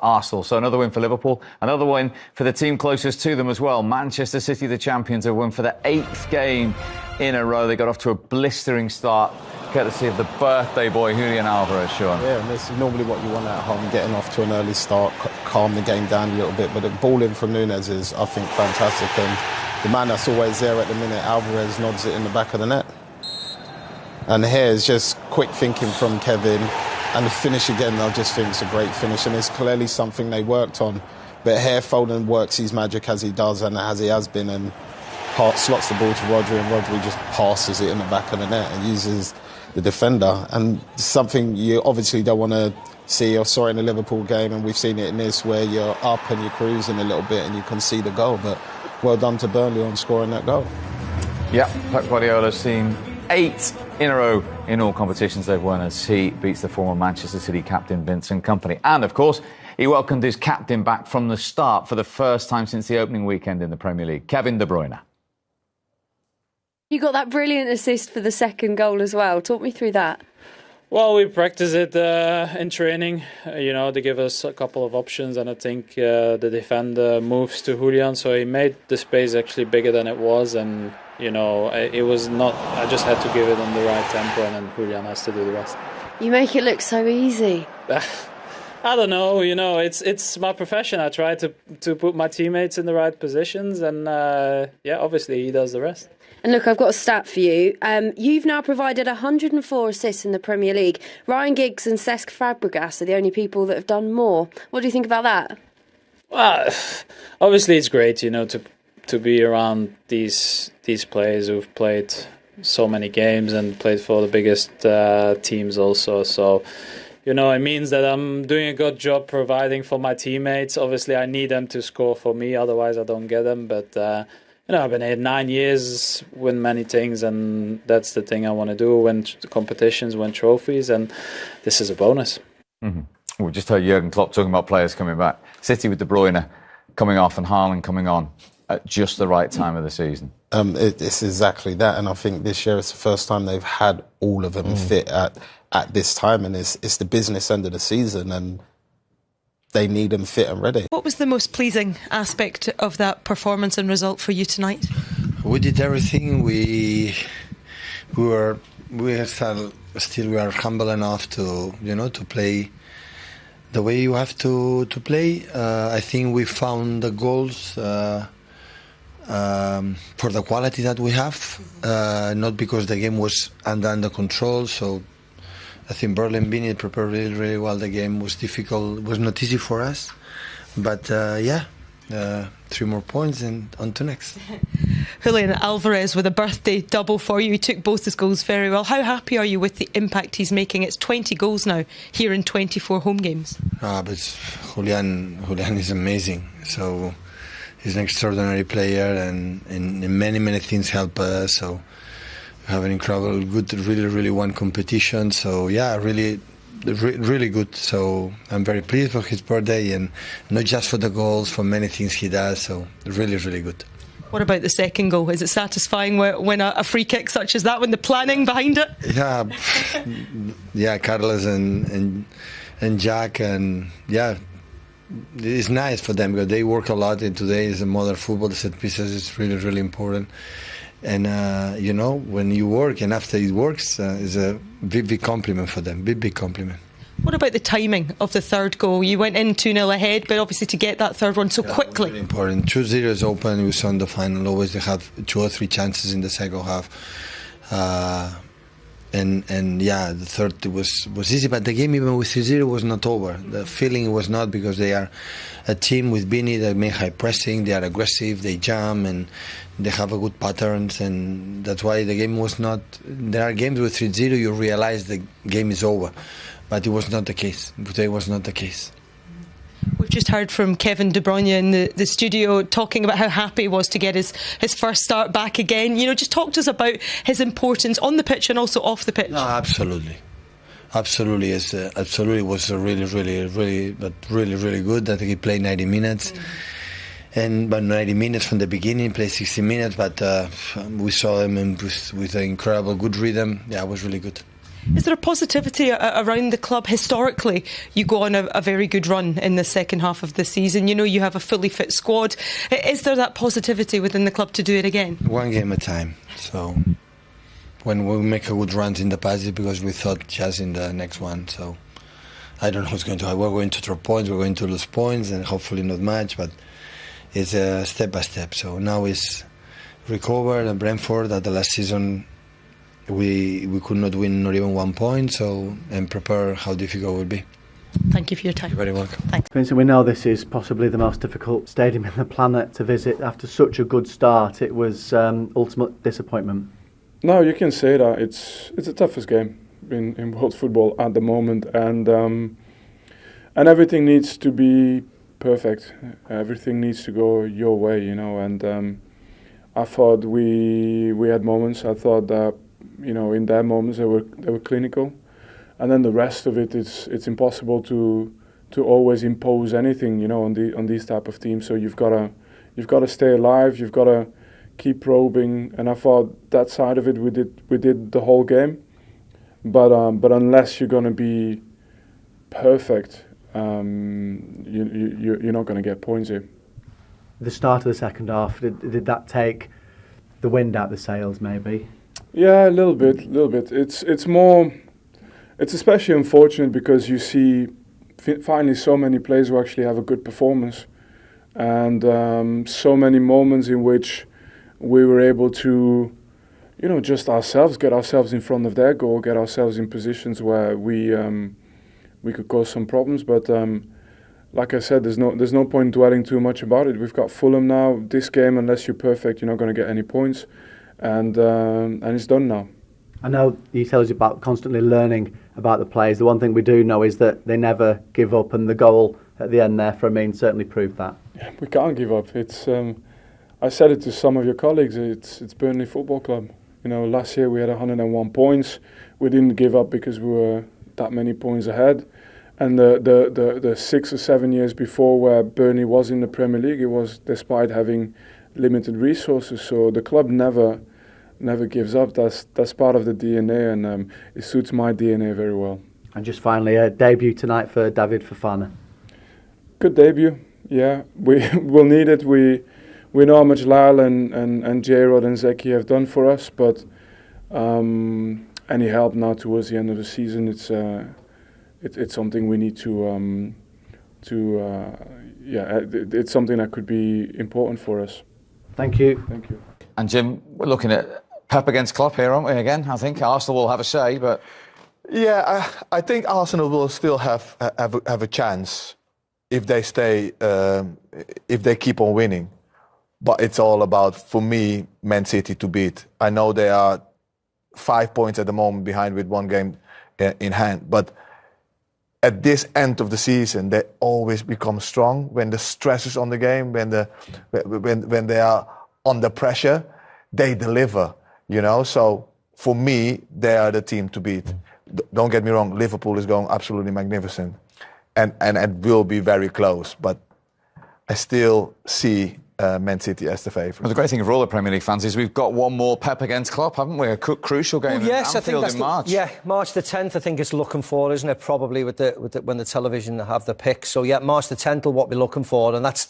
Arsenal. So another win for Liverpool, another win for the team closest to them as well. Manchester City, the champions, have won for the 8th game in a row. They got off to a blistering start, courtesy of the birthday boy, Julian Alvarez, Sean. Yeah, and this is normally what you want at home, getting off to an early start, calm the game down a little bit. But the ball in from Núñez is, I think, fantastic. And the man that's always there at the minute, Alvarez, nods it in the back of the net. And here is just quick thinking from Kevin. And the finish again, I just think it's a great finish. And it's clearly something they worked on. But here, Foden works his magic as he does and as he has been. And slots the ball to Rodri, and Rodri just passes it in the back of the net and uses the defender. And something you obviously don't want to see or saw in the Liverpool game, and we've seen it in this, where you're up and you're cruising a little bit and you concede a goal. But well done to Burnley on scoring that goal. Yeah, Pep Guardiola's seen 8 in a row in all competitions they've won as he beats the former Manchester City captain Vincent Kompany. And, of course, he welcomed his captain back from the start for the first time since the opening weekend in the Premier League, Kevin De Bruyne. You got that brilliant assist for the second goal as well. Talk me through that. Well, we practice it in training. They give us a couple of options, and I think the defender moves to Julian, so he made the space actually bigger than it was, and it was not. I just had to give it on the right tempo, and then Julian has to do the rest. You make it look so easy. I don't know. It's my profession. I try to put my teammates in the right positions, and obviously he does the rest. And look, I've got a stat for you. You've now provided 104 assists in the Premier League. Ryan Giggs and Cesc Fabregas are the only people that have done more. What do you think about that? Well, obviously it's great, to be around these players who've played so many games and played for the biggest teams also. So, it means that I'm doing a good job providing for my teammates. Obviously, I need them to score for me, otherwise I don't get them. But I've been here 9 years, win many things, and that's the thing I want to do: win competitions, win trophies, and this is a bonus. Mm-hmm. We just heard Jurgen Klopp talking about players coming back. City with De Bruyne coming off and Haaland coming on at just the right time of the season. It's exactly that, and I think this year it's the first time they've had all of them fit at this time, and it's the business end of the season, and they need them fit and ready. What was the most pleasing aspect of that performance and result for you tonight? We did everything. We are humble enough to to play the way you have to play. I think we found the goals for the quality that we have, not because the game was under control. So I think Burnley and Pundit prepared really, really well. The game was difficult. It was not easy for us. But 3 more points and on to next. Julian Alvarez with a birthday double for you. He took both his goals very well. How happy are you with the impact he's making? It's 20 goals now here in 24 home games. But Julian is amazing. So he's an extraordinary player, and many, many things help us. So we have an incredible, good, really, really won competition. So really good. So I'm very pleased for his birthday, and not just for the goals, for many things he does. So really, really good. What about the second goal? Is it satisfying when a free kick such as that, when the planning behind it? Carlos and Jack, and it's nice for them because they work a lot, and today is a modern football. The set pieces is really, really important. And when you work and after it works, is a big compliment for them. Big compliment. What about the timing of the third goal? You went in 2-0 ahead, but obviously to get that third one so quickly. Really important. 2-0 is open. We saw in the final always they have 2 or 3 chances in the second half. The third was easy, but the game even with 3-0 was not over. The feeling was not, because they are a team with Bini that make high pressing, they are aggressive, they jump, and they have a good patterns, and that's why the game was not. There are games with 3-0 you realize the game is over, but it was not the case. Today was not the case. We've just heard from Kevin De Bruyne in the studio talking about how happy he was to get his first start back again. Just talk to us about his importance on the pitch and also off the pitch. No, absolutely. Absolutely was really, really, really, but really, really good. I think he played 90 minutes. But 90 minutes from the beginning, played 60 minutes, but we saw him with an incredible good rhythm. Yeah, it was really good. Is there a positivity around the club? Historically, you go on a very good run in the second half of the season. You know, you have a fully fit squad. Is there that positivity within the club to do it again? One game at a time. So when we make a good run in the past, it's because we thought just in the next one. So I don't know what's going to happen. We're going to drop points, we're going to lose points, and hopefully not much, but it's a step by step. So now it's recover, and Brentford at the last season we could not win not even 1 point, so and prepare how difficult it will be. Thank you for your time. You're very welcome. Thanks. Vincent, we know this is possibly the most difficult stadium in the planet to visit. After such a good start, it was ultimate disappointment. No, you can say that. It's the toughest game in world football at the moment, and everything needs to be perfect. Everything needs to go your way, you know. And I thought we had moments. I thought that, you know, in their moments they were clinical, and then the rest of it, it's impossible to always impose anything, you know, on these type of teams. So you've got to stay alive. You've got to keep probing, and I thought that side of it we did the whole game. But unless you're going to be perfect, you're not going to get points here. The start of the second half, did that take the wind out of the sails, maybe? Yeah, a little bit. It's especially unfortunate because you see finally so many players who actually have a good performance, and so many moments in which we were able to, you know, just get ourselves in front of their goal, get ourselves in positions where we could cause some problems. But like I said, there's no point dwelling too much about it. We've got Fulham now. This game, unless you're perfect, you're not going to get any points, and it's done now. I know you tell us about constantly learning about the players. The one thing we do know is that they never give up, and the goal at the end there for Amin certainly proved that. Yeah, we can't give up. It's I said it to some of your colleagues. It's Burnley Football Club. You know, last year we had 101 points. We didn't give up because we were that many points ahead. And the 6 or 7 years before, where Burnley was in the Premier League, it was despite having limited resources. So the club never gives up. That's part of the DNA, and it suits my DNA very well. And just finally, a debut tonight for David Fofana. Good debut. Yeah, we'll need it. We know how much Lyle and J-Rod and Zeki have done for us, but any help now towards the end of the season, it's something we need it's something that could be important for us. Thank you. Thank you. And Jim, we're looking at Pep against Klopp here, aren't we, again? I think Arsenal will have a say, but... Yeah, I think Arsenal will still have a chance if they stay, if they keep on winning. But it's all about, for me, Man City to beat. I know they are 5 points at the moment behind with one game in hand, but at this end of the season, they always become strong when the stress is on the game, when they are under pressure, they deliver, you know. So for me, they are the team to beat. Don't get me wrong, Liverpool is going absolutely magnificent, and it will be very close, but I still see Man City as the favourite. Well, the great thing for all the Premier League fans is we've got one more Pep against Klopp, haven't we? A crucial game at Anfield in March. March the 10th, I think it's looking for, isn't it? Probably with when the television have the pick. So yeah, March the 10th will what we're looking for, and that's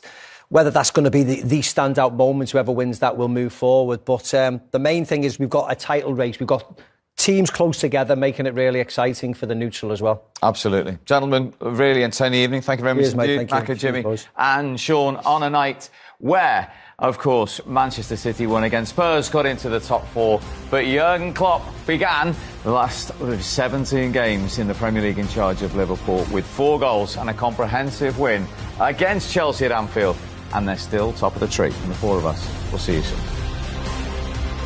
whether that's going to be the standout moments. Whoever wins that will move forward. But the main thing is we've got a title race. We've got teams close together, making it really exciting for the neutral as well. Absolutely. Gentlemen, really entertaining evening. Thank you very much indeed. Macca, Jimmy and Sean, on a night where, of course, Manchester City won against Spurs, got into the top four, but Jurgen Klopp began the last 17 games in the Premier League in charge of Liverpool with 4 goals and a comprehensive win against Chelsea at Anfield, and they're still top of the tree. And the 4 of us will see you soon.